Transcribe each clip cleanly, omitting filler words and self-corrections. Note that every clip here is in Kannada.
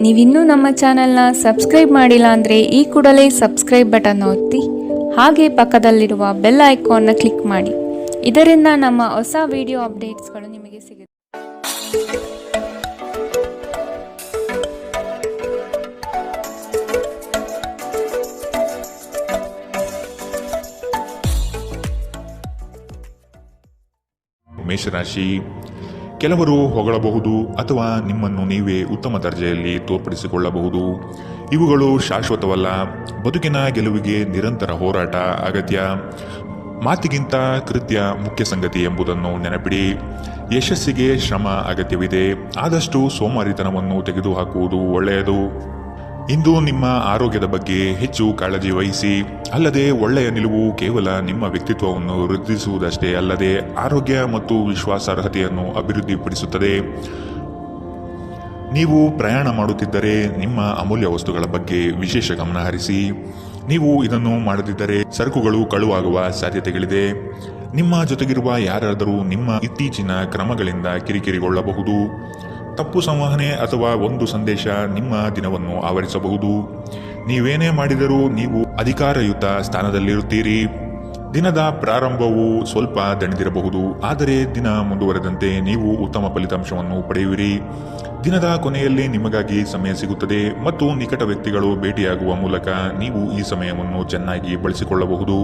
ನೀವಿನ್ನೂ ನಮ್ಮ ಚಾನೆಲ್ನ ಸಬ್ಸ್ಕ್ರೈಬ್ ಮಾಡಿಲ್ಲ ಅಂದರೆ ಈ ಕೂಡಲೇ ಸಬ್ಸ್ಕ್ರೈಬ್ ಬಟನ್ ಒತ್ತಿ ಹಾಗೆ ಪಕ್ಕದಲ್ಲಿರುವ ಬೆಲ್ ಐಕಾನ್ನ ಕ್ಲಿಕ್ ಮಾಡಿ. ಇದರಿಂದ ನಮ್ಮ ಹೊಸ ವಿಡಿಯೋ ಅಪ್ಡೇಟ್ಸ್ಗಳು ನಿಮಗೆ ಸಿಗುತ್ತೆ. ಮೇಷರಾಶಿ, ಕೆಲವರು ಹೊಗಳಬಹುದು ಅಥವಾ ನಿಮ್ಮನ್ನು ನೀವೇ ಉತ್ತಮ ದರ್ಜೆಯಲ್ಲಿ ತೋರ್ಪಡಿಸಿಕೊಳ್ಳಬಹುದು. ಇವುಗಳು ಶಾಶ್ವತವಲ್ಲ. ಬದುಕಿನ ಗೆಲುವಿಗೆ ನಿರಂತರ ಹೋರಾಟ ಅಗತ್ಯ. ಮಾತಿಗಿಂತ ಕೃತ್ಯ ಮುಖ್ಯ ಸಂಗತಿ ಎಂಬುದನ್ನು ನೆನಪಿಡಿ. ಯಶಸ್ಸಿಗೆ ಶ್ರಮ ಅಗತ್ಯವಿದೆ. ಆದಷ್ಟು ಸೋಮಾರಿತನವನ್ನು ತೆಗೆದುಹಾಕುವುದು ಒಳ್ಳೆಯದು. ಇಂದು ನಿಮ್ಮ ಆರೋಗ್ಯದ ಬಗ್ಗೆ ಹೆಚ್ಚು ಕಾಳಜಿ ವಹಿಸಿ. ಅಲ್ಲದೆ ಒಳ್ಳೆಯ ನಿಲುವು ಕೇವಲ ನಿಮ್ಮ ವ್ಯಕ್ತಿತ್ವವನ್ನು ವೃದ್ಧಿಸುವುದಷ್ಟೇ ಅಲ್ಲದೆ ಆರೋಗ್ಯ ಮತ್ತು ವಿಶ್ವಾಸಾರ್ಹತೆಯನ್ನು ಅಭಿವೃದ್ಧಿಪಡಿಸುತ್ತದೆ. ನೀವು ಪ್ರಯಾಣ ಮಾಡುತ್ತಿದ್ದರೆ ನಿಮ್ಮ ಅಮೂಲ್ಯ ವಸ್ತುಗಳ ಬಗ್ಗೆ ವಿಶೇಷ ಗಮನ ಹರಿಸಿ. ನೀವು ಇದನ್ನು ಮಾಡದಿದ್ದರೆ ಸರಕುಗಳು ಕಳುವಾಗುವ ಸಾಧ್ಯತೆಗಳಿದೆ. ನಿಮ್ಮ ಜೊತೆಗಿರುವ ಯಾರಾದರೂ ನಿಮ್ಮ ಇತ್ತೀಚಿನ ಕ್ರಮಗಳಿಂದ ಕಿರಿಕಿರಿಗೊಳ್ಳಬಹುದು. ತಪ್ಪು ಸಂವಹನೆ ಅಥವಾ ಒಂದು ಸಂದೇಶ ನಿಮ್ಮ ದಿನವನ್ನು ಆವರಿಸಬಹುದು. ನೀವೇನೇ ಮಾಡಿದರೂ ನೀವು ಅಧಿಕಾರಯುತ ಸ್ಥಾನದಲ್ಲಿರುತ್ತೀರಿ. ದಿನದ ಪ್ರಾರಂಭವು ಸ್ವಲ್ಪ ದಣಿದಿರಬಹುದು, ಆದರೆ ದಿನ ಮುಂದುವರೆದಂತೆ ನೀವು ಉತ್ತಮ ಫಲಿತಾಂಶವನ್ನು ಪಡೆಯುವಿರಿ. ದಿನದ ಕೊನೆಯಲ್ಲಿ ನಿಮಗಾಗಿ ಸಮಯ ಸಿಗುತ್ತದೆ ಮತ್ತು ನಿಕಟ ವ್ಯಕ್ತಿಗಳು ಭೇಟಿಯಾಗುವ ಮೂಲಕ ನೀವು ಈ ಸಮಯವನ್ನು ಚೆನ್ನಾಗಿ ಬಳಸಿಕೊಳ್ಳಬಹುದು.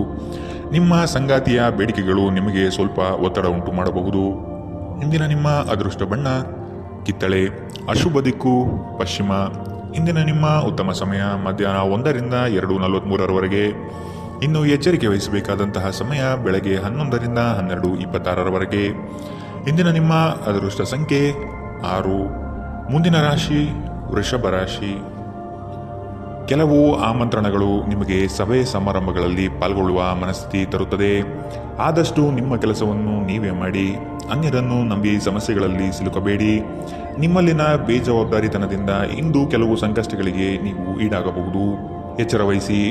ನಿಮ್ಮ ಸಂಗಾತಿಯ ಬೇಡಿಕೆಗಳು ನಿಮಗೆ ಸ್ವಲ್ಪ ಒತ್ತಡ ಉಂಟು ಮಾಡಬಹುದು. ಇಂದಿನ ನಿಮ್ಮ ಅದೃಷ್ಟ ಬಣ್ಣ ಕಿತ್ತಳೆ. ಅಶುಭ ದಿಕ್ಕು ಪಶ್ಚಿಮ. ಇಂದಿನ ನಿಮ್ಮ ಉತ್ತಮ ಸಮಯ ಮಧ್ಯಾಹ್ನ 1ರಿಂದ 2:43 ಇನ್ನು ಎಚ್ಚರಿಕೆ ವಹಿಸಬೇಕಾದಂತಹ ಸಮಯ ಬೆಳಗ್ಗೆ 11ರಿಂದ 12:26 ಇಂದಿನ ನಿಮ್ಮ ಅದೃಷ್ಟ ಸಂಖ್ಯೆ 6. ಮುಂದಿನ ರಾಶಿ ವೃಷಭ ರಾಶಿ. ಕೆಲವು ಆಮಂತ್ರಣಗಳು ನಿಮಗೆ ಸಭೆ ಸಮಾರಂಭಗಳಲ್ಲಿ ಪಾಲ್ಗೊಳ್ಳುವ ಮನಸ್ಥಿತಿ ತರುತ್ತದೆ. ಆದಷ್ಟು ನಿಮ್ಮ ಕೆಲಸವನ್ನು ನೀವೇ ಮಾಡಿ. ಅನ್ಯರನ್ನು ನಂಬಿ ಸಮಸ್ಯೆಗಳಲ್ಲಿ ಸಿಲುಕಬೇಡಿ. ನಿಮ್ಮಲ್ಲಿನ ಬೇಜವಾಬ್ದಾರಿತನದಿಂದ ಇಂದು ಕೆಲವು ಸಂಕಷ್ಟಗಳಿಗೆ ನೀವು ಈಡಾಗಬಹುದು. ಎಚ್ಚರ ವಹಿಸಿ.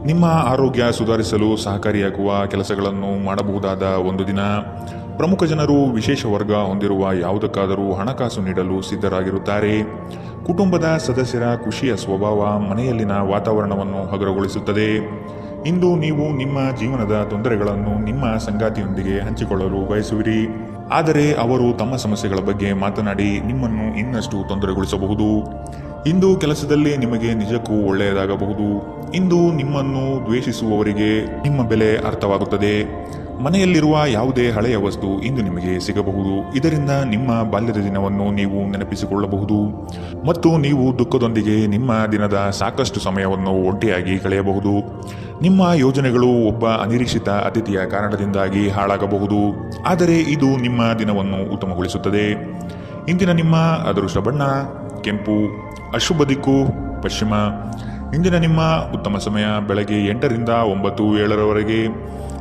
ನಿಮ್ಮ ಆರೋಗ್ಯ ಸುಧಾರಿಸಲು ಸಹಕಾರಿಯಾಗುವ ಕೆಲಸಗಳನ್ನು ಮಾಡಬಹುದಾದ ಒಂದು ದಿನ. ಪ್ರಮುಖ ಜನರು ವಿಶೇಷ ವರ್ಗ ಹೊಂದಿರುವ ಯಾವುದಕ್ಕಾದರೂ ಹಣಕಾಸು ನೀಡಲು ಸಿದ್ಧರಾಗಿರುತ್ತಾರೆ. ಕುಟುಂಬದ ಸದಸ್ಯರ ಖುಷಿಯ ಸ್ವಭಾವ ಮನೆಯಲ್ಲಿನ ವಾತಾವರಣವನ್ನು ಹಗುರಗೊಳಿಸುತ್ತದೆ. ಇಂದು ನೀವು ನಿಮ್ಮ ಜೀವನದ ತೊಂದರೆಗಳನ್ನು ನಿಮ್ಮ ಸಂಗಾತಿಯೊಂದಿಗೆ ಹಂಚಿಕೊಳ್ಳಲು ಬಯಸುವಿರಿ. ಆದರೆ ಅವರು ತಮ್ಮ ಸಮಸ್ಯೆಗಳ ಬಗ್ಗೆ ಮಾತನಾಡಿ ನಿಮ್ಮನ್ನು ಇನ್ನಷ್ಟು ತೊಂದರೆಗೊಳಿಸಬಹುದು. ಇಂದು ಕೆಲಸದಲ್ಲಿ ನಿಮಗೆ ನಿಜಕ್ಕೂ ಒಳ್ಳೆಯದಾಗಬಹುದು. ಇಂದು ನಿಮ್ಮನ್ನು ದ್ವೇಷಿಸುವವರಿಗೆ ನಿಮ್ಮ ಬೆಲೆ ಅರ್ಥವಾಗುತ್ತದೆ. ಮನೆಯಲ್ಲಿರುವ ಯಾವುದೇ ಹಳೆಯ ವಸ್ತು ಇಂದು ನಿಮಗೆ ಸಿಗಬಹುದು. ಇದರಿಂದ ನಿಮ್ಮ ಬಾಲ್ಯದ ದಿನವನ್ನು ನೀವು ನೆನಪಿಸಿಕೊಳ್ಳಬಹುದು ಮತ್ತು ನೀವು ದುಃಖದೊಂದಿಗೆ ನಿಮ್ಮ ದಿನದ ಸಾಕಷ್ಟು ಸಮಯವನ್ನು ಒಂಟಿಯಾಗಿ ಕಳೆಯಬಹುದು. ನಿಮ್ಮ ಯೋಜನೆಗಳು ಒಬ್ಬ ಅನಿರೀಕ್ಷಿತ ಅತಿಥಿಯ ಕಾರಣದಿಂದಾಗಿ ಹಾಳಾಗಬಹುದು, ಆದರೆ ಇದು ನಿಮ್ಮ ದಿನವನ್ನು ಉತ್ತಮಗೊಳಿಸುತ್ತದೆ. ಇಂದಿನ ನಿಮ್ಮ ಅದೃಷ್ಟ ಬಣ್ಣ ಕೆಂಪು. ಅಶುಭ ದಿಕ್ಕು ಪಶ್ಚಿಮ. ಇಂದಿನ ನಿಮ್ಮ ಉತ್ತಮ ಸಮಯ ಬೆಳಗ್ಗೆ 8ರಿಂದ 9:07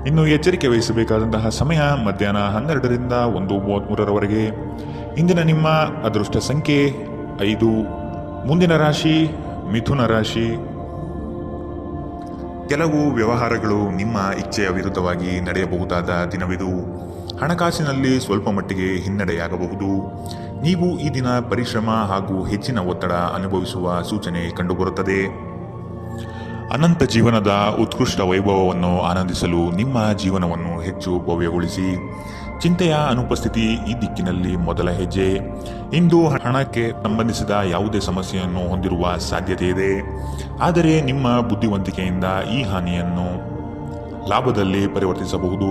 ಇನ್ನು ಎಚ್ಚರಿಕೆ ವಹಿಸಬೇಕಾದಂತಹ ಸಮಯ ಮಧ್ಯಾಹ್ನ 12ರಿಂದ 1:33 ಇಂದಿನ ನಿಮ್ಮ ಅದೃಷ್ಟ ಸಂಖ್ಯೆ 5. ಮುಂದಿನ ರಾಶಿ ಮಿಥುನ ರಾಶಿ. ಕೆಲವು ವ್ಯವಹಾರಗಳು ನಿಮ್ಮ ಇಚ್ಛೆಯ ವಿರುದ್ಧವಾಗಿ ನಡೆಯಬಹುದಾದ ದಿನವಿದು. ಹಣಕಾಸಿನಲ್ಲಿ ಸ್ವಲ್ಪ ಮಟ್ಟಿಗೆ ಹಿನ್ನಡೆಯಾಗಬಹುದು. ನೀವು ಈ ದಿನ ಪರಿಶ್ರಮ ಹಾಗೂ ಹೆಚ್ಚಿನ ಒತ್ತಡ ಅನುಭವಿಸುವ ಸೂಚನೆ ಕಂಡುಬರುತ್ತದೆ. ಅನಂತ ಜೀವನದ ಉತ್ಕೃಷ್ಟ ವೈಭವವನ್ನು ಆನಂದಿಸಲು ನಿಮ್ಮ ಜೀವನವನ್ನು ಹೆಚ್ಚು ಭವ್ಯಗೊಳಿಸಿ. ಚಿಂತೆಯ ಅನುಪಸ್ಥಿತಿ ಈ ದಿಕ್ಕಿನಲ್ಲಿ ಮೊದಲ ಹೆಜ್ಜೆ. ಇಂದು ಹಣಕ್ಕೆ ಸಂಬಂಧಿಸಿದ ಯಾವುದೇ ಸಮಸ್ಯೆಯನ್ನು ಹೊಂದಿರುವ ಸಾಧ್ಯತೆ ಇದೆ, ಆದರೆ ನಿಮ್ಮ ಬುದ್ಧಿವಂತಿಕೆಯಿಂದ ಈ ಹಾನಿಯನ್ನು ಲಾಭದಲ್ಲಿ ಪರಿವರ್ತಿಸಬಹುದು.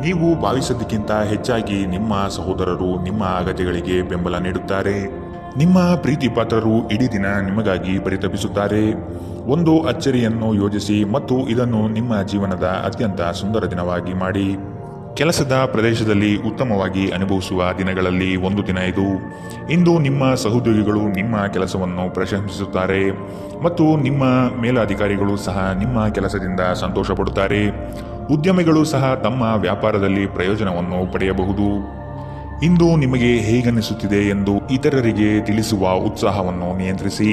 ನೀವು ಭಾವಿಸಿದ್ದಕ್ಕಿಂತ ಹೆಚ್ಚಾಗಿ ನಿಮ್ಮ ಸಹೋದರರು ನಿಮ್ಮ ಅಗತ್ಯಗಳಿಗೆ ಬೆಂಬಲ ನೀಡುತ್ತಾರೆ. ನಿಮ್ಮ ಪ್ರೀತಿ ಪಾತ್ರರು ಇಡೀ ದಿನ ನಿಮಗಾಗಿ ಪರಿತಪಿಸುತ್ತಾರೆ. ಒಂದು ಅಚ್ಚರಿಯನ್ನು ಯೋಜಿಸಿ ಮತ್ತು ಇದನ್ನು ನಿಮ್ಮ ಜೀವನದ ಅತ್ಯಂತ ಸುಂದರ ದಿನವಾಗಿ ಮಾಡಿ. ಕೆಲಸದ ಪ್ರದೇಶದಲ್ಲಿ ಉತ್ತಮವಾಗಿ ಅನುಭವಿಸುವ ದಿನಗಳಲ್ಲಿ ಒಂದು ದಿನ ಇದು. ಇಂದು ನಿಮ್ಮ ಸಹೋದ್ಯೋಗಿಗಳು ನಿಮ್ಮ ಕೆಲಸವನ್ನು ಪ್ರಶಂಸಿಸುತ್ತಾರೆ ಮತ್ತು ನಿಮ್ಮ ಮೇಲಾಧಿಕಾರಿಗಳು ಸಹ ನಿಮ್ಮ ಕೆಲಸದಿಂದ ಸಂತೋಷ ಪಡುತ್ತಾರೆ. ಉದ್ಯಮಿಗಳು ಸಹ ತಮ್ಮ ವ್ಯಾಪಾರದಲ್ಲಿ ಪ್ರಯೋಜನವನ್ನು ಪಡೆಯಬಹುದು. ಇಂದು ನಿಮಗೆ ಹೇಗನ್ನಿಸುತ್ತಿದೆ ಎಂದು ಇತರರಿಗೆ ತಿಳಿಸುವ ಉತ್ಸಾಹವನ್ನು ನಿಯಂತ್ರಿಸಿ.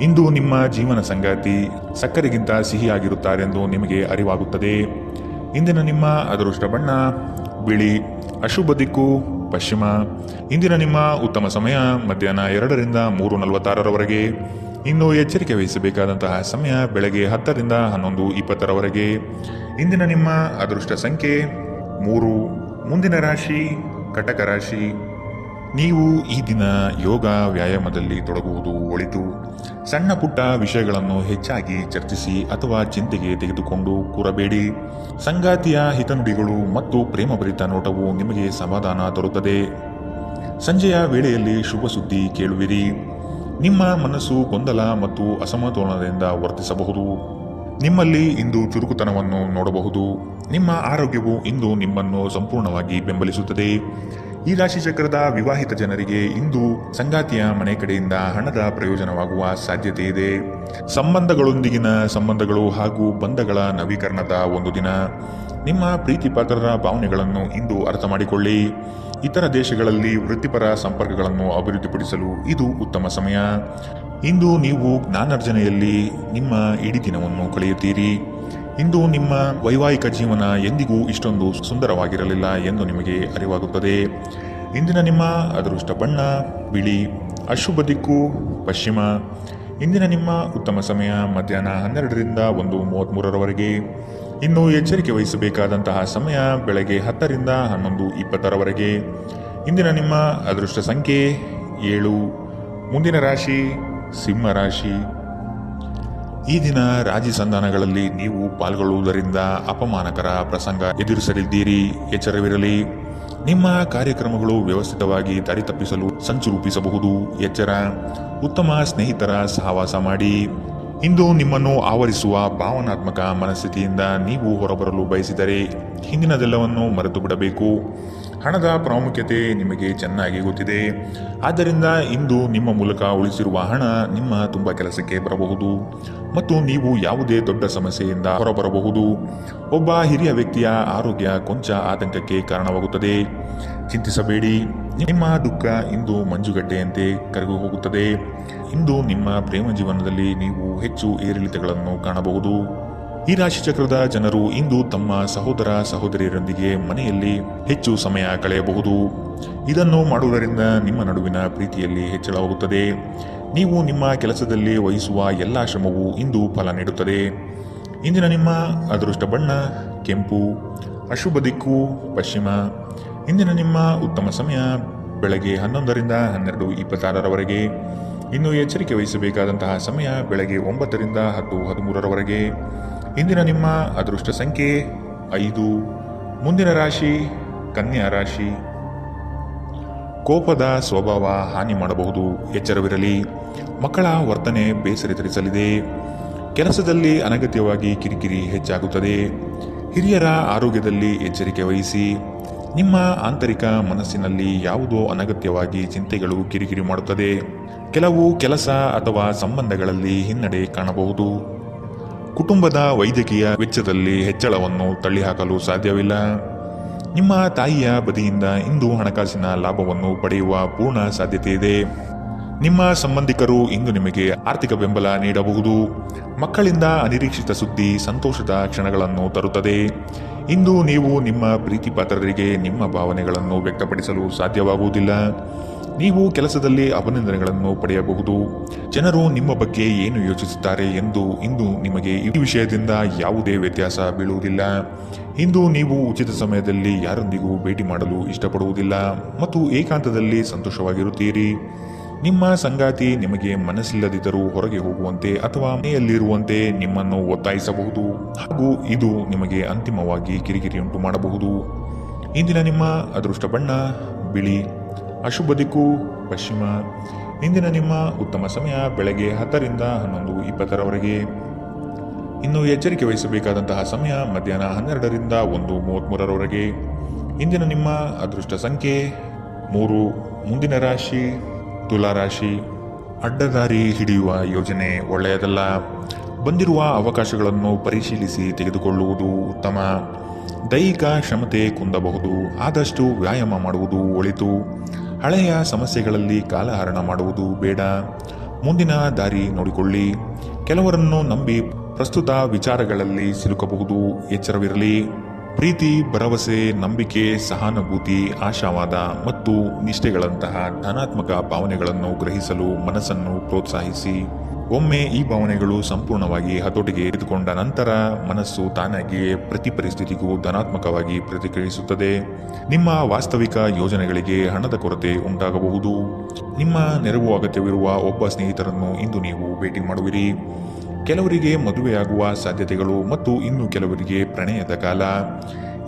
ಇಂದು ನಿಮ್ಮ ಜೀವನ ಸಂಗಾತಿ ಸಕ್ಕರೆಗಿಂತ ಸಿಹಿಯಾಗಿರುತ್ತಾರೆಂದು ನಿಮಗೆ ಅರಿವಾಗುತ್ತದೆ. ಇಂದಿನ ನಿಮ್ಮ ಅದೃಷ್ಟ ಬಣ್ಣ ಬಿಳಿ. ಅಶುಭ ದಿಕ್ಕು ಪಶ್ಚಿಮ. ಇಂದಿನ ನಿಮ್ಮ ಉತ್ತಮ ಸಮಯ ಮಧ್ಯಾಹ್ನ 2ರಿಂದ 3:46ರವರೆಗೆ. ಇನ್ನು ಎಚ್ಚರಿಕೆ ವಹಿಸಬೇಕಾದಂತಹ ಸಮಯ ಬೆಳಗ್ಗೆ 10ರಿಂದ 11:20ರವರೆಗೆ. ಇಂದಿನ ನಿಮ್ಮ ಅದೃಷ್ಟ ಸಂಖ್ಯೆ 3. ಮುಂದಿನ ರಾಶಿ ಕಟಕ ರಾಶಿ. ನೀವು ಈ ದಿನ ಯೋಗ ವ್ಯಾಯಾಮದಲ್ಲಿ ತೊಡಗುವುದು ಒಳಿತು. ಸಣ್ಣ ಪುಟ್ಟ ವಿಷಯಗಳನ್ನು ಹೆಚ್ಚಾಗಿ ಚರ್ಚಿಸಿ ಅಥವಾ ಚಿಂತೆಗೆ ತೆಗೆದುಕೊಂಡು ಕೂರಬೇಡಿ. ಸಂಗಾತಿಯ ಹಿತನುಡಿಗಳು ಮತ್ತು ಪ್ರೇಮಭರಿತ ನೋಟವು ನಿಮಗೆ ಸಮಾಧಾನ ತರುತ್ತದೆ. ಸಂಜೆಯ ವೇಳೆಯಲ್ಲಿ ಶುಭ ಸುದ್ದಿ ಕೇಳುವಿರಿ. ನಿಮ್ಮ ಮನಸ್ಸು ಗೊಂದಲ ಮತ್ತು ಅಸಮತೋಲನದಿಂದ ವರ್ತಿಸಬಹುದು. ನಿಮ್ಮಲ್ಲಿ ಇಂದು ಚುರುಕುತನವನ್ನು ನೋಡಬಹುದು. ನಿಮ್ಮ ಆರೋಗ್ಯವು ಇಂದು ನಿಮ್ಮನ್ನು ಸಂಪೂರ್ಣವಾಗಿ ಬೆಂಬಲಿಸುತ್ತದೆ. ಈ ರಾಶಿ ಚಕ್ರದ ವಿವಾಹಿತ ಜನರಿಗೆ ಇಂದು ಸಂಗಾತಿಯ ಮನೆ ಕಡೆಯಿಂದ ಹಣದ ಪ್ರಯೋಜನವಾಗುವ ಸಾಧ್ಯತೆ ಇದೆ. ಸಂಬಂಧಗಳೊಂದಿಗಿನ ಸಂಬಂಧಗಳು ಹಾಗೂ ಬಂಧಗಳ ನವೀಕರಣದ ಒಂದು ದಿನ. ನಿಮ್ಮ ಪ್ರೀತಿ ಪಾತ್ರರ ಭಾವನೆಗಳನ್ನು ಇಂದು ಅರ್ಥ ಮಾಡಿಕೊಳ್ಳಿ. ಇತರ ದೇಶಗಳಲ್ಲಿ ವೃತ್ತಿಪರ ಸಂಪರ್ಕಗಳನ್ನು ಅಭಿವೃದ್ಧಿಪಡಿಸಲು ಇದು ಉತ್ತಮ ಸಮಯ. ಇಂದು ನೀವು ಜ್ಞಾನಾರ್ಜನೆಯಲ್ಲಿ ನಿಮ್ಮ ಇಡೀ ದಿನವನ್ನು ಕಳೆಯುತ್ತೀರಿ. ಇಂದು ನಿಮ್ಮ ವೈವಾಹಿಕ ಜೀವನ ಎಂದಿಗೂ ಇಷ್ಟೊಂದು ಸುಂದರವಾಗಿರಲಿಲ್ಲ ಎಂದು ನಿಮಗೆ ಅರಿವಾಗುತ್ತದೆ. ಇಂದಿನ ನಿಮ್ಮ ಅದೃಷ್ಟ ಬಣ್ಣ ಬಿಳಿ. ಅಶುಭ ದಿಕ್ಕು ಪಶ್ಚಿಮ. ಇಂದಿನ ನಿಮ್ಮ ಉತ್ತಮ ಸಮಯ ಮಧ್ಯಾಹ್ನ 12ರಿಂದ 1:33ರವರೆಗೆ. ಇನ್ನು ಎಚ್ಚರಿಕೆ ವಹಿಸಬೇಕಾದಂತಹ ಸಮಯ ಬೆಳಗ್ಗೆ 10ರಿಂದ 11:20ರವರೆಗೆ. ಇಂದಿನ ನಿಮ್ಮ ಅದೃಷ್ಟ ಸಂಖ್ಯೆ 7. ಮುಂದಿನ ರಾಶಿ ಸಿಂಹ ರಾಶಿ. ಈ ದಿನ ರಾಜಿ ಸಂಧಾನಗಳಲ್ಲಿ ನೀವು ಪಾಲ್ಗೊಳ್ಳುವುದರಿಂದ ಅಪಮಾನಕರ ಪ್ರಸಂಗ ಎದುರಿಸಲಿದ್ದೀರಿ. ಎಚ್ಚರವಿರಲಿ. ನಿಮ್ಮ ಕಾರ್ಯಕ್ರಮಗಳು ವ್ಯವಸ್ಥಿತವಾಗಿ ದಾರಿ ತಪ್ಪಿಸಲು ಸಂಚು ರೂಪಿಸಬಹುದು. ಎಚ್ಚರ. ಉತ್ತಮ ಸ್ನೇಹಿತರ ಸಹವಾಸ ಮಾಡಿ. ಇಂದು ನಿಮ್ಮನ್ನು ಆವರಿಸುವ ಭಾವನಾತ್ಮಕ ಮನಸ್ಥಿತಿಯಿಂದ ನೀವು ಹೊರಬರಲು ಬಯಸಿದರೆ ಹಿಂದಿನದೆಲ್ಲವನ್ನು ಮರೆತು ಬಿಡಬೇಕು. ಹಣದ ಪ್ರಾಮುಖ್ಯತೆ ನಿಮಗೆ ಚೆನ್ನಾಗಿ ಗೊತ್ತಿದೆ. ಆದ್ದರಿಂದ ಇಂದು ನಿಮ್ಮ ಮೂಲಕ ಉಳಿಸಿರುವ ಹಣ ನಿಮ್ಮ ತುಂಬ ಕೆಲಸಕ್ಕೆ ಬರಬಹುದು ಮತ್ತು ನೀವು ಯಾವುದೇ ದೊಡ್ಡ ಸಮಸ್ಯೆಯಿಂದ ಹೊರಬರಬಹುದು. ಒಬ್ಬ ಹಿರಿಯ ವ್ಯಕ್ತಿಯ ಆರೋಗ್ಯ ಕೊಂಚ ಆತಂಕಕ್ಕೆ ಕಾರಣವಾಗುತ್ತದೆ. ಚಿಂತಿಸಬೇಡಿ. ನಿಮ್ಮ ದುಃಖ ಇಂದು ಮಂಜುಗಡ್ಡೆಯಂತೆ ಕರಗಿ ಹೋಗುತ್ತದೆ. ಇಂದು ನಿಮ್ಮ ಪ್ರೇಮ ಜೀವನದಲ್ಲಿ ನೀವು ಹೆಚ್ಚು ಏರಿಳಿತಗಳನ್ನು ಕಾಣಬಹುದು. ಈ ರಾಶಿಚಕ್ರದ ಜನರು ಇಂದು ತಮ್ಮ ಸಹೋದರ ಸಹೋದರಿಯರೊಂದಿಗೆ ಮನೆಯಲ್ಲಿ ಹೆಚ್ಚು ಸಮಯ ಕಳೆಯಬಹುದು. ಇದನ್ನು ಮಾಡುವುದರಿಂದ ನಿಮ್ಮ ನಡುವಿನ ಪ್ರೀತಿಯಲ್ಲಿ ಹೆಚ್ಚಳವಾಗುತ್ತದೆ. ನೀವು ನಿಮ್ಮ ಕೆಲಸದಲ್ಲಿ ವಹಿಸುವ ಎಲ್ಲ ಶ್ರಮವು ಇಂದು ಫಲ ನೀಡುತ್ತದೆ. ಇಂದಿನ ನಿಮ್ಮ ಅದೃಷ್ಟ ಬಣ್ಣ ಕೆಂಪು. ಅಶುಭ ದಿಕ್ಕು ಪಶ್ಚಿಮ. ಇಂದಿನ ನಿಮ್ಮ ಉತ್ತಮ ಸಮಯ ಬೆಳಗ್ಗೆ 11ರಿಂದ 12:26ರವರೆಗೆ. ಇನ್ನು ಎಚ್ಚರಿಕೆ ವಹಿಸಬೇಕಾದಂತಹ ಸಮಯ ಬೆಳಗ್ಗೆ 9ರಿಂದ 10:13ರವರೆಗೆ. ಇಂದಿನ ನಿಮ್ಮ ಅದೃಷ್ಟ ಸಂಖ್ಯೆ 5. ಮುಂದಿನ ರಾಶಿ ಕನ್ಯಾ ರಾಶಿ. ಕೋಪದ ಸ್ವಭಾವ ಹಾನಿ ಮಾಡಬಹುದು. ಎಚ್ಚರವಿರಲಿ. ಮಕ್ಕಳ ವರ್ತನೆ ಬೇಸರ ತರಿಸಲಿದೆ. ಕೆಲಸದಲ್ಲಿ ಅನಗತ್ಯವಾಗಿ ಕಿರಿಕಿರಿ ಹೆಚ್ಚಾಗುತ್ತದೆ. ಹಿರಿಯರ ಆರೋಗ್ಯದಲ್ಲಿ ಎಚ್ಚರಿಕೆ ವಹಿಸಿ. ನಿಮ್ಮ ಆಂತರಿಕ ಮನಸ್ಸಿನಲ್ಲಿ ಯಾವುದೋ ಅನಗತ್ಯವಾಗಿ ಚಿಂತೆಗಳು ಕಿರಿಕಿರಿ ಮಾಡುತ್ತದೆ. ಕೆಲವು ಕೆಲಸ ಅಥವಾ ಸಂಬಂಧಗಳಲ್ಲಿ ಹಿನ್ನಡೆ ಕಾಣಬಹುದು. ಕುಟುಂಬದ ವೈದ್ಯಕೀಯ ವೆಚ್ಚದಲ್ಲಿ ಹೆಚ್ಚಳವನ್ನು ತಳ್ಳಿಹಾಕಲು ಸಾಧ್ಯವಿಲ್ಲ. ನಿಮ್ಮ ತಾಯಿಯ ಬದಿಯಿಂದ ಇಂದು ಹಣಕಾಸಿನ ಲಾಭವನ್ನು ಪಡೆಯುವ ಪೂರ್ಣ ಸಾಧ್ಯತೆ ಇದೆ. ನಿಮ್ಮ ಸಂಬಂಧಿಕರು ಇಂದು ನಿಮಗೆ ಆರ್ಥಿಕ ಬೆಂಬಲ ನೀಡಬಹುದು. ಮಕ್ಕಳಿಂದ ಅನಿರೀಕ್ಷಿತ ಸುದ್ದಿ ಸಂತೋಷದ ಕ್ಷಣಗಳನ್ನು ತರುತ್ತದೆ. ಇಂದು ನೀವು ನಿಮ್ಮ ಪ್ರೀತಿ ಪಾತ್ರರಿಗೆ ನಿಮ್ಮ ಭಾವನೆಗಳನ್ನು ವ್ಯಕ್ತಪಡಿಸಲು ಸಾಧ್ಯವಾಗುವುದಿಲ್ಲ. ನೀವು ಕೆಲಸದಲ್ಲಿ ಅಭಿನಂದನೆಗಳನ್ನು ಪಡೆಯಬಹುದು. ಜನರು ನಿಮ್ಮ ಬಗ್ಗೆ ಏನು ಯೋಚಿಸುತ್ತಾರೆ ಎಂದು ಇಂದು ನಿಮಗೆ ಈ ವಿಷಯದಿಂದ ಯಾವುದೇ ವ್ಯತ್ಯಾಸ ಬೀಳುವುದಿಲ್ಲ. ಇಂದು ನೀವು ಉಚಿತ ಸಮಯದಲ್ಲಿ ಯಾರೊಂದಿಗೂ ಭೇಟಿ ಮಾಡಲು ಇಷ್ಟಪಡುವುದಿಲ್ಲ ಮತ್ತು ಏಕಾಂತದಲ್ಲಿ ಸಂತೋಷವಾಗಿರುತ್ತೀರಿ. ನಿಮ್ಮ ಸಂಗಾತಿ ನಿಮಗೆ ಮನಸ್ಸಿಲ್ಲದಿದ್ದರೂ ಹೊರಗೆ ಹೋಗುವಂತೆ ಅಥವಾ ಮನೆಯಲ್ಲಿರುವಂತೆ ನಿಮ್ಮನ್ನು ಒತ್ತಾಯಿಸಬಹುದು ಹಾಗೂ ಇದು ನಿಮಗೆ ಅಂತಿಮವಾಗಿ ಕಿರಿಕಿರಿಯುಂಟು ಮಾಡಬಹುದು. ಇಂದಿನ ನಿಮ್ಮ ಅದೃಷ್ಟ ಬಣ್ಣ ಬಿಳಿ. ಅಶುಭ ದಿಕ್ಕು ಪಶ್ಚಿಮ. ಇಂದಿನ ನಿಮ್ಮ ಉತ್ತಮ ಸಮಯ ಬೆಳಗ್ಗೆ 10ರಿಂದ 11:20ರವರೆಗೆ. ಇನ್ನು ಎಚ್ಚರಿಕೆ ವಹಿಸಬೇಕಾದಂತಹ ಸಮಯ ಮಧ್ಯಾಹ್ನ 12ರಿಂದ 1:33ರವರೆಗೆ. ಇಂದಿನ ನಿಮ್ಮ ಅದೃಷ್ಟ ಸಂಖ್ಯೆ 3. ಮುಂದಿನ ರಾಶಿ ತುಲಾ ರಾಶಿ. ಅಡ್ಡದಾರಿ ಹಿಡಿಯುವ ಯೋಜನೆ ಒಳ್ಳೆಯದಲ್ಲ. ಬಂದಿರುವ ಅವಕಾಶಗಳನ್ನು ಪರಿಶೀಲಿಸಿ ತೆಗೆದುಕೊಳ್ಳುವುದು ಉತ್ತಮ. ದೈಹಿಕ ಕ್ಷಮತೆ ಕುಂದಬಹುದು. ಆದಷ್ಟು ವ್ಯಾಯಾಮ ಮಾಡುವುದು ಒಳಿತು. ಹಳೆಯ ಸಮಸ್ಯೆಗಳಲ್ಲಿ ಕಾಲಹರಣ ಮಾಡುವುದು ಬೇಡ. ಮುಂದಿನ ದಾರಿ ನೋಡಿಕೊಳ್ಳಿ. ಕೆಲವರನ್ನು ನಂಬಿ ಪ್ರಸ್ತುತ ವಿಚಾರಗಳಲ್ಲಿ ಸಿಲುಕಬಹುದು. ಎಚ್ಚರವಿರಲಿ. ಪ್ರೀತಿ, ಭರವಸೆ, ನಂಬಿಕೆ, ಸಹಾನುಭೂತಿ, ಆಶಾವಾದ ಮತ್ತು ನಿಷ್ಠೆಗಳಂತಹ ಧನಾತ್ಮಕ ಭಾವನೆಗಳನ್ನು ಗ್ರಹಿಸಲು ಮನಸ್ಸನ್ನು ಪ್ರೋತ್ಸಾಹಿಸಿ. ಒಮ್ಮೆ ಈ ಭಾವನೆಗಳು ಸಂಪೂರ್ಣವಾಗಿ ಹತೋಟಿಗೆ ಇರಿದುಕೊಂಡ ನಂತರ ಮನಸ್ಸು ತಾನಾಗಿಯೇ ಪ್ರತಿ ಪರಿಸ್ಥಿತಿಗೂ ಧನಾತ್ಮಕವಾಗಿ ಪ್ರತಿಕ್ರಿಯಿಸುತ್ತದೆ. ನಿಮ್ಮ ವಾಸ್ತವಿಕ ಯೋಜನೆಗಳಿಗೆ ಹಣದ ಕೊರತೆ ಉಂಟಾಗಬಹುದು. ನಿಮ್ಮ ನೆರವು ಅಗತ್ಯವಿರುವ ಒಬ್ಬ ಸ್ನೇಹಿತರನ್ನು ಇಂದು ನೀವು ಭೇಟಿ ಮಾಡುವಿರಿ. ಕೆಲವರಿಗೆ ಮದುವೆಯಾಗುವ ಸಾಧ್ಯತೆಗಳು ಮತ್ತು ಇನ್ನು ಕೆಲವರಿಗೆ ಪ್ರಣಯದ ಕಾಲ.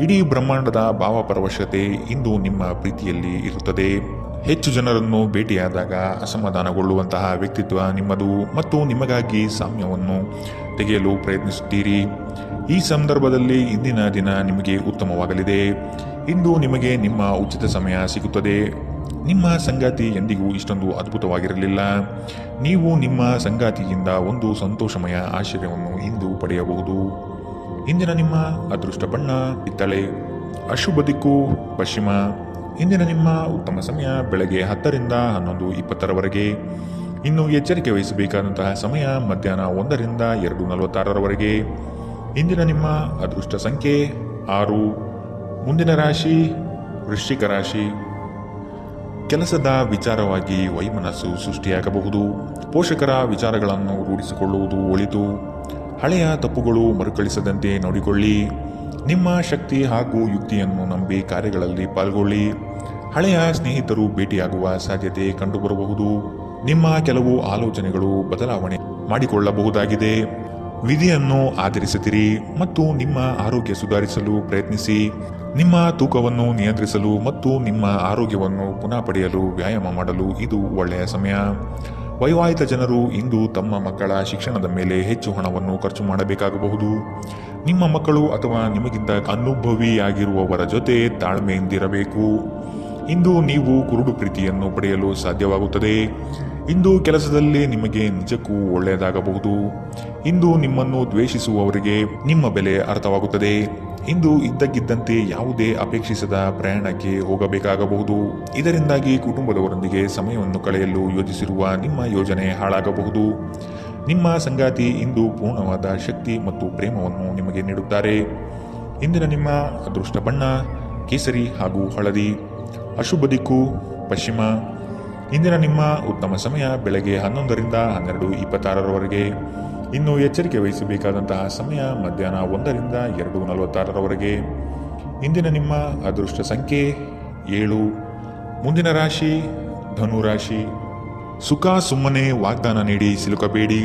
ಇಡೀ ಬ್ರಹ್ಮಾಂಡದ ಭಾವಪರವಶತೆ ಇಂದು ನಿಮ್ಮ ಪ್ರೀತಿಯಲ್ಲಿ ಇರುತ್ತದೆ. ಹೆಚ್ಚು ಜನರನ್ನು ಭೇಟಿಯಾದಾಗ ಅಸಮಾಧಾನಗೊಳ್ಳುವಂತಹ ವ್ಯಕ್ತಿತ್ವ ನಿಮ್ಮದು ಮತ್ತು ನಿಮಗಾಗಿ ಸಾಮ್ಯವನ್ನು ತೆಗೆಯಲು ಪ್ರಯತ್ನಿಸುತ್ತೀರಿ. ಈ ಸಂದರ್ಭದಲ್ಲಿ ಇಂದಿನ ದಿನ ನಿಮಗೆ ಉತ್ತಮವಾಗಲಿದೆ. ಇಂದು ನಿಮಗೆ ನಿಮ್ಮ ಉಚಿತ ಸಮಯ ಸಿಗುತ್ತದೆ. ನಿಮ್ಮ ಸಂಗಾತಿ ಎಂದಿಗೂ ಇಷ್ಟೊಂದು ಅದ್ಭುತವಾಗಿರಲಿಲ್ಲ. ನೀವು ನಿಮ್ಮ ಸಂಗಾತಿಯಿಂದ ಒಂದು ಸಂತೋಷಮಯ ಆಶ್ಚರ್ಯವನ್ನು ಇಂದು ಪಡೆಯಬಹುದು. ಇಂದಿನ ನಿಮ್ಮ ಅದೃಷ್ಟ ಬಣ್ಣ ಕಿತ್ತಳೆ. ಅಶುಭ ದಿಕ್ಕು ಪಶ್ಚಿಮ. ಇಂದಿನ ನಿಮ್ಮ ಉತ್ತಮ ಸಮಯ ಬೆಳಗ್ಗೆ 10 ರಿಂದ 11:20ರವರೆಗೆ. ಇನ್ನು ಎಚ್ಚರಿಕೆ ವಹಿಸಬೇಕಾದಂತಹ ಸಮಯ ಮಧ್ಯಾಹ್ನ 1 ರಿಂದ 2:46ರವರೆಗೆ. ಇಂದಿನ ನಿಮ್ಮ ಅದೃಷ್ಟ ಸಂಖ್ಯೆ 6. ಮುಂದಿನ ರಾಶಿ ವೃಶ್ಚಿಕ ರಾಶಿ. ಕೆಲಸದ ವಿಚಾರವಾಗಿ ವೈಮನಸ್ಸು ಸೃಷ್ಟಿಯಾಗಬಹುದು. ಪೋಷಕರ ವಿಚಾರಗಳನ್ನು ರೂಢಿಸಿಕೊಳ್ಳುವುದು ಒಳಿತು. ಹಳೆಯ ತಪ್ಪುಗಳು ಮರುಕಳಿಸದಂತೆ ನೋಡಿಕೊಳ್ಳಿ. ನಿಮ್ಮ ಶಕ್ತಿ ಹಾಗೂ ಯುಕ್ತಿಯನ್ನು ನಂಬಿ ಕಾರ್ಯಗಳಲ್ಲಿ ಪಾಲ್ಗೊಳ್ಳಿ. ಹಳೆಯ ಸ್ನೇಹಿತರು ಭೇಟಿಯಾಗುವ ಸಾಧ್ಯತೆ ಕಂಡುಬರಬಹುದು. ನಿಮ್ಮ ಕೆಲವು ಆಲೋಚನೆಗಳು ಬದಲಾವಣೆ ಮಾಡಿಕೊಳ್ಳಬಹುದಾಗಿದೆ. ವಿಧಿಯನ್ನು ಆಧರಿಸುತ್ತೀರಿ ಮತ್ತು ನಿಮ್ಮ ಆರೋಗ್ಯ ಸುಧಾರಿಸಲು ಪ್ರಯತ್ನಿಸಿ. ನಿಮ್ಮ ತೂಕವನ್ನು ನಿಯಂತ್ರಿಸಲು ಮತ್ತು ನಿಮ್ಮ ಆರೋಗ್ಯವನ್ನು ಪುನಃ ಪಡೆಯಲು ವ್ಯಾಯಾಮ ಮಾಡಲು ಇದು ಒಳ್ಳೆಯ ಸಮಯ. ವೈವಾಹಿಕ ಜನರು ಇಂದು ತಮ್ಮ ಮಕ್ಕಳ ಶಿಕ್ಷಣದ ಮೇಲೆ ಹೆಚ್ಚು ಹಣವನ್ನು ಖರ್ಚು ಮಾಡಬೇಕಾಗಬಹುದು. ನಿಮ್ಮ ಮಕ್ಕಳು ಅಥವಾ ನಿಮಗಿಂತ ಅನುಭವಿಯಾಗಿರುವವರ ಜೊತೆ ತಾಳ್ಮೆಯಿಂದಿರಬೇಕು. ಇಂದು ನೀವು ಕುರುಡು ಪ್ರೀತಿಯನ್ನು ಪಡೆಯಲು ಸಾಧ್ಯವಾಗುತ್ತದೆ. ಇಂದು ಕೆಲಸದಲ್ಲಿ ನಿಮಗೆ ನಿಜಕ್ಕೂ ಒಳ್ಳೆಯದಾಗಬಹುದು. ಇಂದು ನಿಮ್ಮನ್ನು ದ್ವೇಷಿಸುವವರಿಗೆ ನಿಮ್ಮ ಬೆಲೆ ಅರ್ಥವಾಗುತ್ತದೆ. ಇಂದು ಇದ್ದಕ್ಕಿದ್ದಂತೆ ಯಾವುದೇ ಅಪೇಕ್ಷಿಸದ ಪ್ರಯಾಣಕ್ಕೆ ಹೋಗಬೇಕಾಗಬಹುದು. ಇದರಿಂದಾಗಿ ಕುಟುಂಬದವರೊಂದಿಗೆ ಸಮಯವನ್ನು ಕಳೆಯಲು ಯೋಜಿಸಿರುವ ನಿಮ್ಮ ಯೋಜನೆ ಹಾಳಾಗಬಹುದು. ನಿಮ್ಮ ಸಂಗಾತಿ ಇಂದು ಪೂರ್ಣವಾದ ಶಕ್ತಿ ಮತ್ತು ಪ್ರೇಮವನ್ನು ನಿಮಗೆ ನೀಡುತ್ತಾರೆ. ಇಂದಿನ ನಿಮ್ಮ ಅದೃಷ್ಟ ಬಣ್ಣ ಕೇಸರಿ ಹಾಗೂ ಹಳದಿ. ಅಶುಭ ದಿಕ್ಕು ಪಶ್ಚಿಮ. ಇಂದಿನ ನಿಮ್ಮ ಉತ್ತಮ ಸಮಯ ಬೆಳಗ್ಗೆ 11 ರಿಂದ 12:26ರವರೆಗೆ. ಇನ್ನು ಎಚ್ಚರಿಕೆ ವಹಿಸಬೇಕಾದಂತಹ ಸಮಯ ಮಧ್ಯಾಹ್ನ 1 ರಿಂದ 2:46ರವರೆಗೆ. ಇಂದಿನ ನಿಮ್ಮ ಅದೃಷ್ಟ ಸಂಖ್ಯೆ 7. ಮುಂದಿನ ರಾಶಿ ಧನು ರಾಶಿ. ಸುಖ ಸುಮ್ಮನೆ ವಾಗ್ದಾನ ನೀಡಿ ಸಿಲುಕಬೇಡಿ.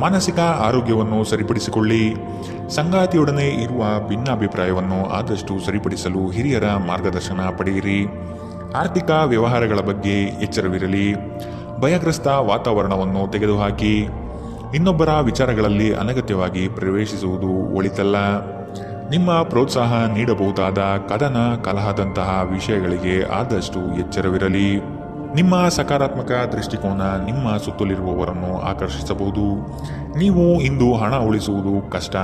ಮಾನಸಿಕ ಆರೋಗ್ಯವನ್ನು ಸರಿಪಡಿಸಿಕೊಳ್ಳಿ. ಸಂಗಾತಿಯೊಡನೆ ಇರುವ ಭಿನ್ನಾಭಿಪ್ರಾಯವನ್ನು ಆದಷ್ಟು ಸರಿಪಡಿಸಲು ಹಿರಿಯರ ಮಾರ್ಗದರ್ಶನ ಪಡೆಯಿರಿ. ಆರ್ಥಿಕ ವ್ಯವಹಾರಗಳ ಬಗ್ಗೆ ಎಚ್ಚರವಿರಲಿ. ಭಯಗ್ರಸ್ತ ವಾತಾವರಣವನ್ನು ತೆಗೆದುಹಾಕಿ. ಇನ್ನೊಬ್ಬರ ವಿಚಾರಗಳಲ್ಲಿ ಅನಗತ್ಯವಾಗಿ ಪ್ರವೇಶಿಸುವುದು ಒಳಿತಲ್ಲ. ನಿಮ್ಮ ಪ್ರೋತ್ಸಾಹ ನೀಡಬಹುದಾದ ಕದನ ಕಲಹದಂತಹ ವಿಷಯಗಳಿಗೆ ಆದಷ್ಟು ಎಚ್ಚರವಿರಲಿ. ನಿಮ್ಮ ಸಕಾರಾತ್ಮಕ ದೃಷ್ಟಿಕೋನ ನಿಮ್ಮ ಸುತ್ತಲಿರುವವರನ್ನು ಆಕರ್ಷಿಸಬಹುದು. ನೀವು ಇಂದು ಹಣ ಉಳಿಸುವುದು ಕಷ್ಟ.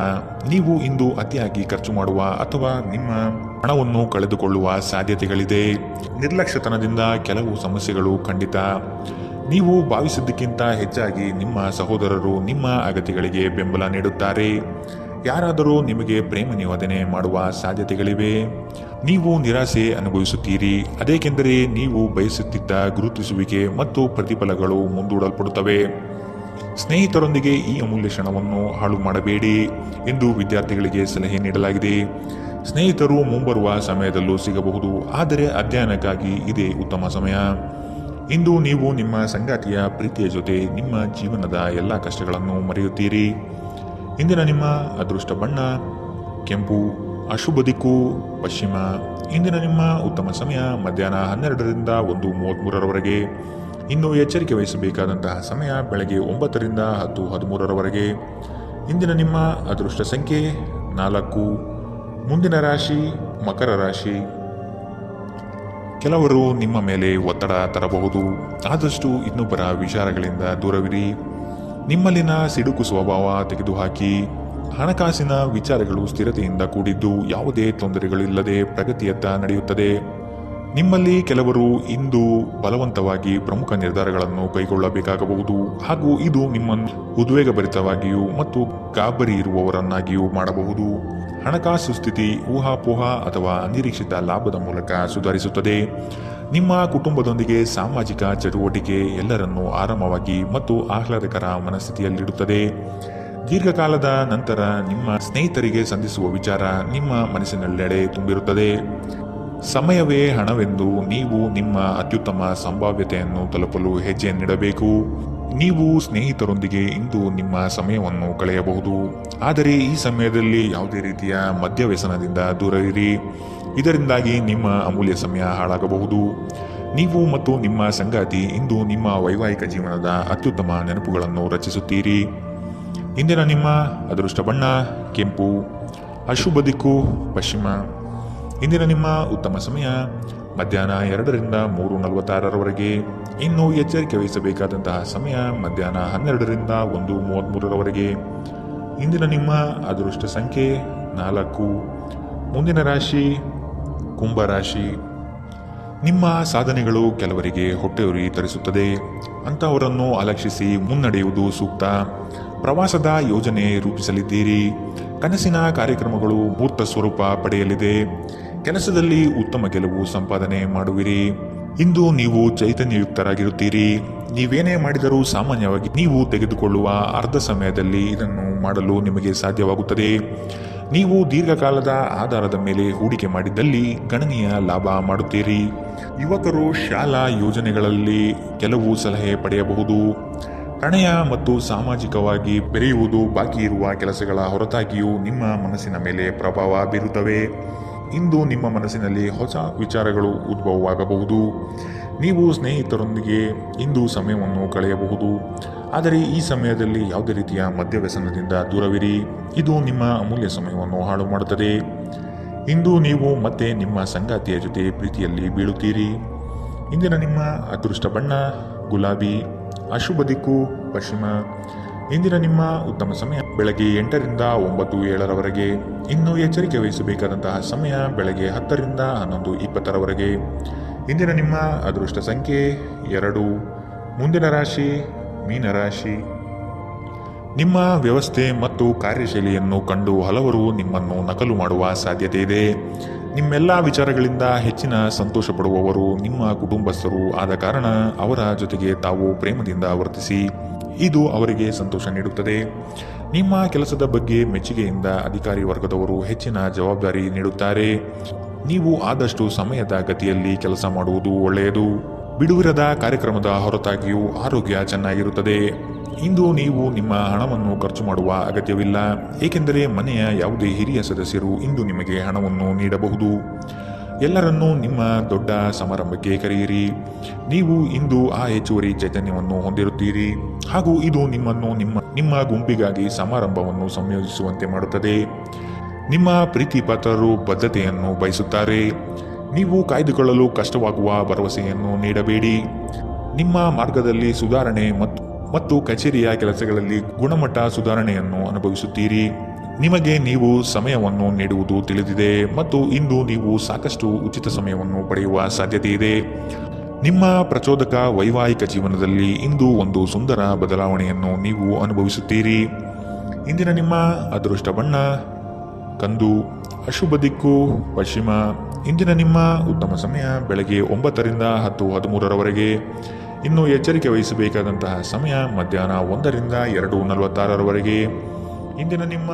ನೀವು ಇಂದು ಅತಿಯಾಗಿ ಖರ್ಚು ಮಾಡುವ ಅಥವಾ ನಿಮ್ಮ ಹಣವನ್ನು ಕಳೆದುಕೊಳ್ಳುವ ಸಾಧ್ಯತೆಗಳಿದೆ. ನಿರ್ಲಕ್ಷ್ಯತನದಿಂದ ಕೆಲವು ಸಮಸ್ಯೆಗಳು ಖಂಡಿತ. ನೀವು ಭಾವಿಸಿದ್ದಕ್ಕಿಂತ ಹೆಚ್ಚಾಗಿ ನಿಮ್ಮ ಸಹೋದರರು ನಿಮ್ಮ ಅಗತ್ಯಗಳಿಗೆ ಬೆಂಬಲ ನೀಡುತ್ತಾರೆ. ಯಾರಾದರೂ ನಿಮಗೆ ಪ್ರೇಮ ನಿವೇದನೆ ಮಾಡುವ ಸಾಧ್ಯತೆಗಳಿವೆ. ನೀವು ನಿರಾಸೆ ಅನುಭವಿಸುತ್ತೀರಿ. ಅದೇಕೆಂದರೆ ನೀವು ಬಯಸುತ್ತಿದ್ದ ಗುರುತಿಸುವಿಕೆ ಮತ್ತು ಪ್ರತಿಫಲಗಳು ಮುಂದೂಡಲ್ಪಡುತ್ತವೆ. ಸ್ನೇಹಿತರೊಂದಿಗೆ ಈ ಅಮೂಲ್ಯ ಕ್ಷಣವನ್ನು ಹಾಳು ಮಾಡಬೇಡಿ ಎಂದು ವಿದ್ಯಾರ್ಥಿಗಳಿಗೆ ಸಲಹೆ ನೀಡಲಾಗಿದೆ. ಸ್ನೇಹಿತರು ಮುಂಬರುವ ಸಮಯದಲ್ಲೂ ಸಿಗಬಹುದು, ಆದರೆ ಅಧ್ಯಯನಕ್ಕಾಗಿ ಇದೇ ಉತ್ತಮ ಸಮಯ. ಇಂದು ನೀವು ನಿಮ್ಮ ಸಂಗಾತಿಯ ಪ್ರೀತಿಯ ಜೊತೆ ನಿಮ್ಮ ಜೀವನದ ಎಲ್ಲ ಕಷ್ಟಗಳನ್ನು ಮರೆಯುತ್ತೀರಿ. ಇಂದಿನ ನಿಮ್ಮ ಅದೃಷ್ಟ ಬಣ್ಣ ಕೆಂಪು. ಅಶುಭ ದಿಕ್ಕು ಪಶ್ಚಿಮ. ಇಂದಿನ ನಿಮ್ಮ ಉತ್ತಮ ಸಮಯ ಮಧ್ಯಾಹ್ನ 12 ರಿಂದ 1:33ರವರೆಗೆ. ಇನ್ನು ಎಚ್ಚರಿಕೆ ವಹಿಸಬೇಕಾದಂತಹ ಸಮಯ ಬೆಳಗ್ಗೆ 9 ರಿಂದ 10:13ರವರೆಗೆ. ಇಂದಿನ ನಿಮ್ಮ ಅದೃಷ್ಟ ಸಂಖ್ಯೆ 4. ಮುಂದಿನ ರಾಶಿ ಮಕರ ರಾಶಿ. ಕೆಲವರು ನಿಮ್ಮ ಮೇಲೆ ಒತ್ತಡ ತರಬಹುದು. ಆದಷ್ಟು ಇನ್ನೊಬ್ಬರ ವಿಚಾರಗಳಿಂದ ದೂರವಿರಿ. ನಿಮ್ಮಲ್ಲಿನ ಸಿಡುಕು ಸ್ವಭಾವ ತೆಗೆದುಹಾಕಿ. ಹಣಕಾಸಿನ ವಿಚಾರಗಳು ಸ್ಥಿರತೆಯಿಂದ ಕೂಡಿದ್ದು ಯಾವುದೇ ತೊಂದರೆಗಳಿಲ್ಲದೆ ಪ್ರಗತಿಯತ್ತ ನಡೆಯುತ್ತದೆ. ನಿಮ್ಮಲ್ಲಿ ಕೆಲವರು ಇಂದು ಬಲವಂತವಾಗಿ ಪ್ರಮುಖ ನಿರ್ಧಾರಗಳನ್ನು ಕೈಗೊಳ್ಳಬೇಕಾಗಬಹುದು ಹಾಗೂ ಇದು ನಿಮ್ಮನ್ನು ಉದ್ವೇಗಭರಿತವಾಗಿಯೂ ಮತ್ತು ಗಾಬರಿ ಇರುವವರನ್ನಾಗಿಯೂ ಮಾಡಬಹುದು. ಹಣಕಾಸು ಸ್ಥಿತಿ ಊಹಾಪೋಹ ಅಥವಾ ಅನಿರೀಕ್ಷಿತ ಲಾಭದ ಮೂಲಕ ಸುಧಾರಿಸುತ್ತದೆ. ನಿಮ್ಮ ಕುಟುಂಬದೊಂದಿಗೆ ಸಾಮಾಜಿಕ ಚಟುವಟಿಕೆ ಎಲ್ಲರನ್ನೂ ಆರಾಮವಾಗಿ ಮತ್ತು ಆಹ್ಲಾದಕರ ಮನಸ್ಥಿತಿಯಲ್ಲಿಡುತ್ತದೆ. ದೀರ್ಘಕಾಲದ ನಂತರ ನಿಮ್ಮ ಸ್ನೇಹಿತರಿಗೆ ಸಂಧಿಸುವ ವಿಚಾರ ನಿಮ್ಮ ಮನಸ್ಸಿನೆಲ್ಲೆಡೆ ತುಂಬಿರುತ್ತದೆ. ಸಮಯವೇ ಹಣವೆಂದು ನೀವು ನಿಮ್ಮ ಅತ್ಯುತ್ತಮ ಸಂಭಾವ್ಯತೆಯನ್ನು ತಲುಪಲು ಹೆಜ್ಜೆ ನೀಡಬೇಕು. ನೀವು ಸ್ನೇಹಿತರೊಂದಿಗೆ ಇಂದು ನಿಮ್ಮ ಸಮಯವನ್ನು ಕಳೆಯಬಹುದು, ಆದರೆ ಈ ಸಮಯದಲ್ಲಿ ಯಾವುದೇ ರೀತಿಯ ಮದ್ಯವ್ಯಸನದಿಂದ ದೂರವಿರಿ. ಇದರಿಂದಾಗಿ ನಿಮ್ಮ ಅಮೂಲ್ಯ ಸಮಯ ಹಾಳಾಗಬಹುದು. ನೀವು ಮತ್ತು ನಿಮ್ಮ ಸಂಗಾತಿ ಇಂದು ನಿಮ್ಮ ವೈವಾಹಿಕ ಜೀವನದ ಅತ್ಯುತ್ತಮ ನೆನಪುಗಳನ್ನು ರಚಿಸುತ್ತೀರಿ. ಇಂದಿನ ನಿಮ್ಮ ಅದೃಷ್ಟ ಬಣ್ಣ ಕೆಂಪು, ಅಶುಭ ದಿಕ್ಕು ಪಶ್ಚಿಮ. ಇಂದಿನ ನಿಮ್ಮ ಉತ್ತಮ ಸಮಯ ಮಧ್ಯಾಹ್ನ 2ರಿಂದ 3:46ರವರೆಗೆ. ಇನ್ನು ಎಚ್ಚರಿಕೆ ವಹಿಸಬೇಕಾದಂತಹ ಸಮಯ ಮಧ್ಯಾಹ್ನ 12ರಿಂದ 1:33ರವರೆಗೆ. ಇಂದಿನ ನಿಮ್ಮ ಅದೃಷ್ಟ ಸಂಖ್ಯೆ 4. ಮುಂದಿನ ರಾಶಿ ಕುಂಭರಾಶಿ. ನಿಮ್ಮ ಸಾಧನೆಗಳು ಕೆಲವರಿಗೆ ಹೊಟ್ಟೆಯುರಿ ತರಿಸುತ್ತದೆ. ಅಂತಹವರನ್ನು ಅಲಕ್ಷಿಸಿ ಮುನ್ನಡೆಯುವುದು ಸೂಕ್ತ. ಪ್ರವಾಸದ ಯೋಜನೆ ರೂಪಿಸಲಿದ್ದೀರಿ. ಕನಸಿನ ಕಾರ್ಯಕ್ರಮಗಳು ಮೂರ್ತ ಸ್ವರೂಪ ಪಡೆಯಲಿದೆ. ಕೆಲಸದಲ್ಲಿ ಉತ್ತಮ ಗೆಲುವು ಸಂಪಾದನೆ ಮಾಡುವಿರಿ. ಇಂದು ನೀವು ಚೈತನ್ಯಯುಕ್ತರಾಗಿರುತ್ತೀರಿ. ನೀವೇನೇ ಮಾಡಿದರೂ ಸಾಮಾನ್ಯವಾಗಿ ನೀವು ತೆಗೆದುಕೊಳ್ಳುವ ಅರ್ಧ ಸಮಯದಲ್ಲಿ ಇದನ್ನು ಮಾಡಲು ನಿಮಗೆ ಸಾಧ್ಯವಾಗುತ್ತದೆ. ನೀವು ದೀರ್ಘಕಾಲದ ಆಧಾರದ ಮೇಲೆ ಹೂಡಿಕೆ ಮಾಡಿದ್ದಲ್ಲಿ ಗಣನೀಯ ಲಾಭ ಮಾಡುತ್ತೀರಿ. ಯುವಕರು ಶಾಲಾ ಯೋಜನೆಗಳಲ್ಲಿ ಕೆಲವು ಸಲಹೆ ಪಡೆಯಬಹುದು. ಪ್ರಣಯ ಮತ್ತು ಸಾಮಾಜಿಕವಾಗಿ ಬೆರೆಯುವುದು ಬಾಕಿ ಇರುವ ಕೆಲಸಗಳ ಹೊರತಾಗಿಯೂ ನಿಮ್ಮ ಮನಸ್ಸಿನ ಮೇಲೆ ಪ್ರಭಾವ ಬೀರುತ್ತವೆ. ಇಂದು ನಿಮ್ಮ ಮನಸ್ಸಿನಲ್ಲಿ ಹೊಸ ವಿಚಾರಗಳು ಉದ್ಭವವಾಗಬಹುದು. ನೀವು ಸ್ನೇಹಿತರೊಂದಿಗೆ ಇಂದು ಸಮಯವನ್ನು ಕಳೆಯಬಹುದು, ಆದರೆ ಈ ಸಮಯದಲ್ಲಿ ಯಾವುದೇ ರೀತಿಯ ಮದ್ಯವ್ಯಸನದಿಂದ ದೂರವಿರಿ. ಇದು ನಿಮ್ಮ ಅಮೂಲ್ಯ ಸಮಯವನ್ನು ಹಾಳು ಮಾಡುತ್ತದೆ. ಇಂದು ನೀವು ಮತ್ತೆ ನಿಮ್ಮ ಸಂಗಾತಿಯ ಜೊತೆ ಪ್ರೀತಿಯಲ್ಲಿ ಬೀಳುತ್ತೀರಿ. ಇಂದಿನ ನಿಮ್ಮ ಅದೃಷ್ಟ ಬಣ್ಣ ಗುಲಾಬಿ, ಅಶುಭ ದಿಕ್ಕು ಪಶ್ಚಿಮ. ಇಂದಿನ ನಿಮ್ಮ ಉತ್ತಮ ಸಮಯ ಬೆಳಗ್ಗೆ 8ರಿಂದ 9:07ರವರೆಗೆ. ಇನ್ನು ಎಚ್ಚರಿಕೆ ವಹಿಸಬೇಕಾದಂತಹ ಸಮಯ ಬೆಳಗ್ಗೆ 10ರಿಂದ 11:20ರವರೆಗೆ. ಇಂದಿನ ನಿಮ್ಮ ಅದೃಷ್ಟ ಸಂಖ್ಯೆ 2. ಮುಂದಿನ ರಾಶಿ ಮೀನರಾಶಿ. ನಿಮ್ಮ ವ್ಯವಸ್ಥೆ ಮತ್ತು ಕಾರ್ಯಶೈಲಿಯನ್ನು ಕಂಡು ಹಲವರು ನಿಮ್ಮನ್ನು ನಕಲು ಮಾಡುವ ಸಾಧ್ಯತೆ ಇದೆ. ನಿಮ್ಮೆಲ್ಲ ವಿಚಾರಗಳಿಂದ ಹೆಚ್ಚಿನ ಸಂತೋಷ ಪಡುವವರು ನಿಮ್ಮ ಕುಟುಂಬಸ್ಥರು ಆದ ಕಾರಣ ಅವರ ಜೊತೆಗೆ ತಾವು ಪ್ರೇಮದಿಂದ ವರ್ತಿಸಿ. ಇದು ಅವರಿಗೆ ಸಂತೋಷ ನೀಡುತ್ತದೆ. ನಿಮ್ಮ ಕೆಲಸದ ಬಗ್ಗೆ ಮೆಚ್ಚುಗೆಯಿಂದ ಅಧಿಕಾರಿ ವರ್ಗದವರು ಹೆಚ್ಚಿನ ಜವಾಬ್ದಾರಿ ನೀಡುತ್ತಾರೆ. ನೀವು ಆದಷ್ಟು ಸಮಯದ ಗತಿಯಲ್ಲಿ ಕೆಲಸ ಮಾಡುವುದು ಒಳ್ಳೆಯದು. ಬಿಡುವಿರದ ಕಾರ್ಯಕ್ರಮದ ಹೊರತಾಗಿಯೂ ಆರೋಗ್ಯ ಚೆನ್ನಾಗಿರುತ್ತದೆ. ಇಂದು ನೀವು ನಿಮ್ಮ ಹಣವನ್ನು ಖರ್ಚು ಮಾಡುವ ಅಗತ್ಯವಿಲ್ಲ, ಏಕೆಂದರೆ ಮನೆಯ ಯಾವುದೇ ಹಿರಿಯ ಸದಸ್ಯರು ಇಂದು ನಿಮಗೆ ಹಣವನ್ನು ನೀಡಬಹುದು. ಎಲ್ಲರನ್ನೂ ನಿಮ್ಮ ದೊಡ್ಡ ಸಮಾರಂಭಕ್ಕೆ ಕರೆಯಿರಿ. ನೀವು ಇಂದು ಆ ಹೆಚ್ಚುವರಿ ಚೈತನ್ಯವನ್ನು ಹೊಂದಿರುತ್ತೀರಿ ಹಾಗೂ ಇದು ನಿಮ್ಮನ್ನು ನಿಮ್ಮ ಗುಂಪಿಗಾಗಿ ಸಮಾರಂಭವನ್ನು ಸಂಯೋಜಿಸುವಂತೆ ಮಾಡುತ್ತದೆ. ನಿಮ್ಮ ಪ್ರೀತಿ ಪಾತ್ರರು ಬದ್ಧತೆಯನ್ನು ಬಯಸುತ್ತಾರೆ. ನೀವು ಕಾಯ್ದುಕೊಳ್ಳಲು ಕಷ್ಟವಾಗುವ ಭರವಸೆಯನ್ನು ನೀಡಬೇಡಿ. ನಿಮ್ಮ ಮಾರ್ಗದಲ್ಲಿ ಸುಧಾರಣೆ ಮತ್ತು ಕಚೇರಿಯ ಕೆಲಸಗಳಲ್ಲಿ ಗುಣಮಟ್ಟ ಸುಧಾರಣೆಯನ್ನು ಅನುಭವಿಸುತ್ತೀರಿ. ನಿಮಗೆ ನೀವು ಸಮಯವನ್ನು ನೀಡುವುದು ತಿಳಿದಿದೆ ಮತ್ತು ಇಂದು ನೀವು ಸಾಕಷ್ಟು ಉಚಿತ ಸಮಯವನ್ನು ಪಡೆಯುವ ಸಾಧ್ಯತೆ ಇದೆ. ನಿಮ್ಮ ಪ್ರಚೋದಕ ವೈವಾಹಿಕ ಜೀವನದಲ್ಲಿ ಇಂದು ಒಂದು ಸುಂದರ ಬದಲಾವಣೆಯನ್ನು ನೀವು ಅನುಭವಿಸುತ್ತೀರಿ. ಇಂದಿನ ನಿಮ್ಮ ಅದೃಷ್ಟ ಬಣ್ಣ ಕಂದು, ಅಶುಭ ದಿಕ್ಕು ಪಶ್ಚಿಮ. ಇಂದಿನ ನಿಮ್ಮ ಉತ್ತಮ ಸಮಯ ಬೆಳಗ್ಗೆ 9ರಿಂದ 10:13ರವರೆಗೆ. ಇನ್ನು ಎಚ್ಚರಿಕೆ ವಹಿಸಬೇಕಾದಂತಹ ಸಮಯ ಮಧ್ಯಾಹ್ನ 1ರಿಂದ 2:46ರವರೆಗೆ. ಇಂದಿನ ನಿಮ್ಮ